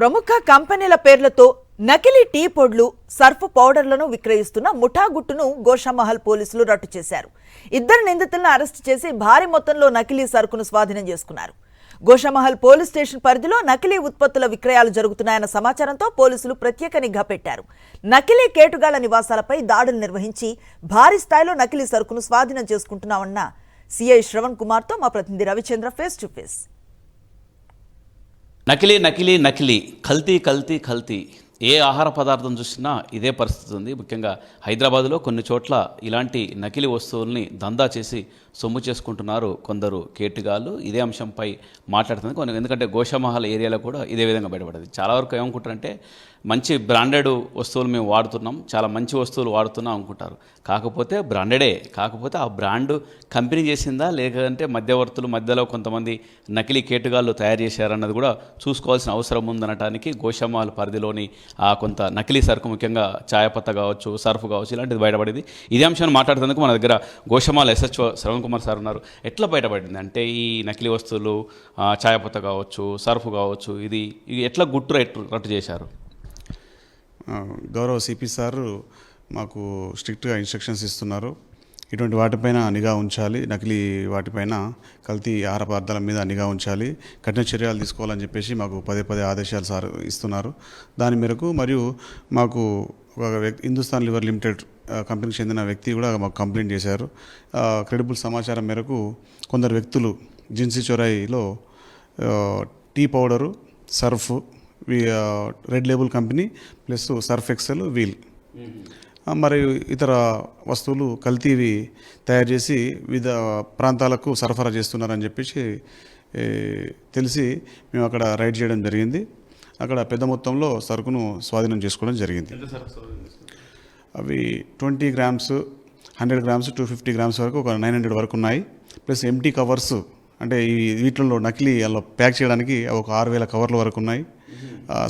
ప్రముఖ కంపెనీల పేర్లతో నకిలీ టీ పొడులు, సర్ఫ్ పౌడర్లను విక్రయిస్తున్న ముఠా గుట్టును గోషామహల్ పోలీసులు రట్టు చేశారు. ఇద్దరు నిందితులను అరెస్టు చేసి భారీ మొత్తంలో నకిలీ సరుకును స్వాధీనం చేసుకున్నారు. గోషామహల్ పోలీస్ స్టేషన్ పరిధిలో నకిలీ ఉత్పత్తుల విక్రయాలు జరుగుతున్నాయన్న సమాచారంతో పోలీసులు ప్రత్యేక నిఘా పెట్టారు. నకిలీ కేటుగాళ్ల నివాసాలపై దాడులు నిర్వహించి భారీ స్థాయిలో నకిలీ సరుకును స్వాధీనం చేసుకుంటున్నామన్న సిఐ శ్రవణ్ కుమార్తో మా ప్రతినిధి రవిచంద్ర ఫేస్ టు ఫేస్. నకిలీ నకిలీ నకిలీ కల్తీ కల్తీ కల్తీ ఏ ఆహార పదార్థం చూసినా ఇదే పరిస్థితి ఉంది. ముఖ్యంగా హైదరాబాద్లో కొన్ని చోట్ల ఇలాంటి నకిలీ వస్తువుల్ని దందా చేసి సొమ్ము చేసుకుంటున్నారు కొందరు కేటుగాళ్ళు. ఇదే అంశంపై మాట్లాడుతుంది ఎందుకంటే గోషామహల్ ఏరియాలో కూడా ఇదే విధంగా బయటపడింది. చాలా వరకు ఏమనుకుంటారంటే మంచి బ్రాండెడ్ వస్తువులు మేము వాడుతున్నాం, చాలా మంచి వస్తువులు వాడుతున్నాం అనుకుంటారు. కాకపోతే బ్రాండెడే, కాకపోతే ఆ బ్రాండ్ కంపెనీ చేసిందా లేదంటే మధ్యవర్తులు మధ్యలో కొంతమంది నకిలీ కేటుగాళ్ళు తయారు చేశారన్నది కూడా చూసుకోవాల్సిన అవసరం ఉందనటానికి గోషామహల్ పరిధిలోని కొంత నకిలీ సరుకు, ముఖ్యంగా చాయపత్త కావచ్చు, సర్ఫ్ కావచ్చు, ఇలాంటిది బయటపడింది. ఇదే అంశాన్ని మాట్లాడుతున్నందుకు మన దగ్గర గోషామహల్ SHO శ్రవణ్ కుమార్ సార్ ఉన్నారు. ఎట్లా బయటపడింది అంటే ఈ నకిలీ వస్తువులు, చాయపత్త కావచ్చు, సర్ఫ్ కావచ్చు, ఇది ఎట్లా రట్టు చేశారు? గౌరవ సిపి సార్ మాకు స్ట్రిక్ట్గా ఇన్స్ట్రక్షన్స్ ఇస్తున్నారు. ఇటువంటి వాటిపైన నిఘా ఉంచాలి, నకిలీ వాటిపైన కల్తీ ఆహార పదార్థాల మీద నిఘా ఉంచాలి, కఠిన చర్యలు తీసుకోవాలని చెప్పేసి మాకు పదే ఆదేశాలు సార్ ఇస్తున్నారు. దాని మేరకు మరియు మాకు ఒక వ్యక్తి హిందుస్థాన్ లివర్ లిమిటెడ్ కంపెనీకి చెందిన వ్యక్తి కూడా మాకు కంప్లైంట్ చేశారు. క్రెడిబుల్ సమాచారం మేరకు కొందరు వ్యక్తులు జిన్సీ చొరాయిలో tea powder, Surf, Red Label company plus Surf Excel, Wheel మరియు ఇతర వస్తువులు కల్తీవి తయారు చేసి వివిధ ప్రాంతాలకు సరఫరా చేస్తున్నారని చెప్పేసి తెలిసి మేము అక్కడ రైడ్ చేయడం జరిగింది. అక్కడ పెద్ద మొత్తంలో సరుకును స్వాధీనం చేసుకోవడం జరిగింది. అవి 20 గ్రామ్స్, 100 గ్రామ్స్, 250 గ్రామ్స్ వరకు ఒక 900 వరకు ఉన్నాయి. ప్లస్ ఎంటీ కవర్స్, అంటే ఈ వీటిల్లో నకిలీ అలా ప్యాక్ చేయడానికి ఒక 6000 కవర్ల వరకు ఉన్నాయి.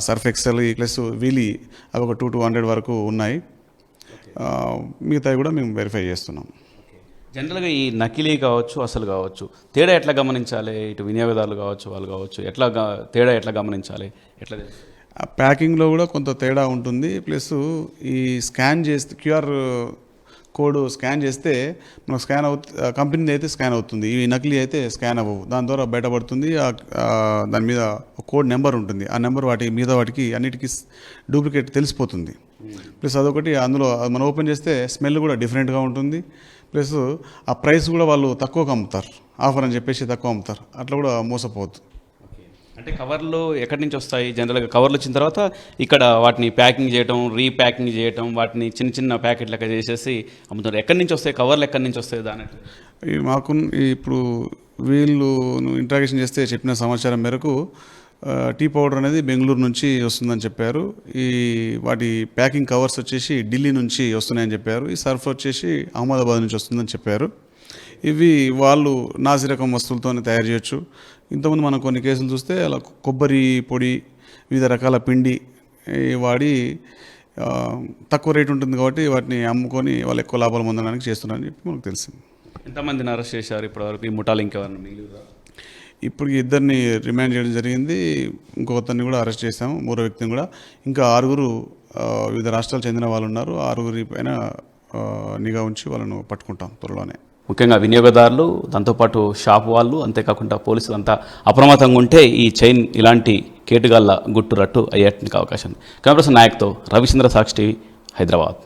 సర్ఫ్ ఎక్సెల్ ప్లస్ వీలీ అవి ఒక 200 వరకు ఉన్నాయి. మిగతావి కూడా మేము వెరిఫై చేస్తున్నాం. జనరల్గా ఈ నకిలీ కావచ్చు, అసలు కావచ్చు, తేడా ఎట్లా గమనించాలి? ఇటు వినియోగదారులు కావచ్చు, వాళ్ళు కావచ్చు, తేడా ఎట్లా గమనించాలి? ఎట్లా ప్యాకింగ్లో కూడా కొంత తేడా ఉంటుంది. ప్లస్ ఈ స్కాన్ చేస్తే QR కోడ్ స్కాన్ చేస్తే మనకు స్కాన్ కంపెనీ అయితే స్కాన్ అవుతుంది, ఈ నకిలీ అయితే స్కాన్ అవ్వవు. దాని ద్వారా బయటపడుతుంది. దాని మీద ఒక కోడ్ నెంబర్ ఉంటుంది. ఆ నెంబర్ వాటికి అన్నిటికీ డూప్లికేట్ తెలిసిపోతుంది. ప్లస్ అదొకటి, అందులో మనం ఓపెన్ చేస్తే స్మెల్ కూడా డిఫరెంట్గా ఉంటుంది. ప్లస్ ఆ ప్రైస్ కూడా వాళ్ళు తక్కువగా అమ్ముతారు, ఆఫర్ అని చెప్పేసి తక్కువ అమ్ముతారు. అట్లా కూడా మోసపోవద్దు. అంటే కవర్లు ఎక్కడి నుంచి వస్తాయి? జనరల్గా కవర్లు వచ్చిన తర్వాత ఇక్కడ వాటిని ప్యాకింగ్ చేయడం, రీప్యాకింగ్ చేయడం, వాటిని చిన్న చిన్న ప్యాకెట్ లెక్క చేసేసి అమ్ముతారు. ఎక్కడి నుంచి వస్తాయి కవర్లు? ఎక్కడి నుంచి వస్తాయి? దాని మాకు ఇప్పుడు వీళ్ళు ఇంట్రాగేషన్ చేస్తే చెప్పిన సమాచారం మేరకు టీ పౌడర్ అనేది బెంగళూరు నుంచి వస్తుందని చెప్పారు. వాటి ప్యాకింగ్ కవర్స్ వచ్చేసి ఢిల్లీ నుంచి వస్తున్నాయని చెప్పారు. ఈ సర్ఫ్ వచ్చేసి అహ్మదాబాద్ నుంచి వస్తుందని చెప్పారు. ఇవి వాళ్ళు నాసిరకం వస్తువులతోనే తయారు చేయొచ్చు. ఇంతకుముందు మనం కొన్ని కేసులు చూస్తే అలా కొబ్బరి పొడి, వివిధ రకాల పిండి వాడి తక్కువ రేటు ఉంటుంది కాబట్టి వాటిని అమ్ముకొని వాళ్ళు ఎక్కువ లాభాలు పొందడానికి చేస్తున్నారని చెప్పి మనకు తెలిసింది. ఎంతమందిని అరెస్ట్ చేశారు ఇప్పటివరకు? ఈ ముఠాలు ఇంకెవరిని మిగిలిన? ఇప్పుడు ఇద్దరిని రిమాండ్ చేయడం జరిగింది. ఇంకొకరిని కూడా అరెస్ట్ చేశాము, 3వ వ్యక్తిని కూడా. ఇంకా 6 వివిధ రాష్ట్రాలకు చెందిన వాళ్ళు ఉన్నారు. 6 పైన నిఘా ఉంచి వాళ్ళను పట్టుకుంటాం త్వరలోనే. ముఖ్యంగా వినియోగదారులు, దాంతోపాటు షాప్ వాళ్ళు, అంతేకాకుండా పోలీసులు అంతా అప్రమత్తంగా ఉంటే ఈ చైన్ ఇలాంటి కేటుగాళ్ళ రట్టు అయ్యేటానికి అవకాశం ఉంది. కెమెరా పర్సన్ నాయక్తో రవిచంద్ర, సాక్షి టీవీ, హైదరాబాద్.